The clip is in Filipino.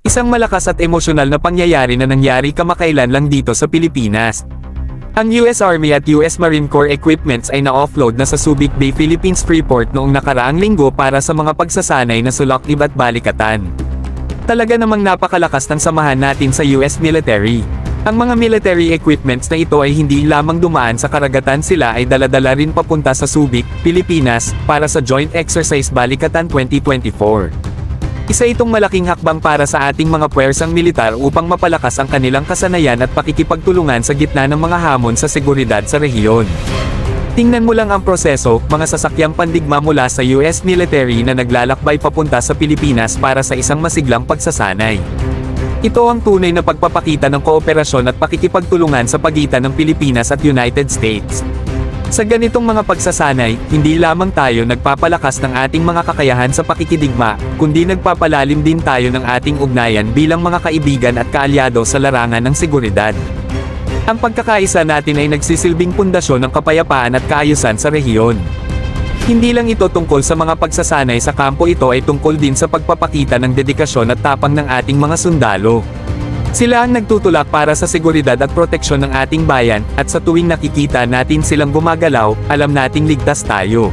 Isang malakas at emosyonal na pangyayari na nangyari kamakailan lang dito sa Pilipinas. Ang US Army at US Marine Corps equipments ay na-offload na sa Subic Bay, Philippines Freeport noong nakaraang linggo para sa mga pagsasanay na sulok-ib at balikatan. Talaga namang napakalakas ng samahan natin sa US military. Ang mga military equipments na ito ay hindi lamang dumaan sa karagatan, sila ay dala-dala rin papunta sa Subic, Pilipinas, para sa Joint Exercise Balikatan 2024. Isa itong malaking hakbang para sa ating mga puwersang militar upang mapalakas ang kanilang kasanayan at pakikipagtulungan sa gitna ng mga hamon sa seguridad sa rehiyon. Tingnan mo lang ang proseso, mga sasakyang pandigma mula sa US military na naglalakbay papunta sa Pilipinas para sa isang masiglang pagsasanay. Ito ang tunay na pagpapakita ng kooperasyon at pakikipagtulungan sa pagitan ng Pilipinas at United States. Sa ganitong mga pagsasanay, hindi lamang tayo nagpapalakas ng ating mga kakayahan sa pakikidigma, kundi nagpapalalim din tayo ng ating ugnayan bilang mga kaibigan at kaalyado sa larangan ng seguridad. Ang pagkakaisa natin ay nagsisilbing pundasyon ng kapayapaan at kaayusan sa rehiyon. Hindi lang ito tungkol sa mga pagsasanay sa kampo, ito ay tungkol din sa pagpapakita ng dedikasyon at tapang ng ating mga sundalo. Sila ang nagtutulak para sa seguridad at proteksyon ng ating bayan, at sa tuwing nakikita natin silang gumagalaw, alam nating ligtas tayo.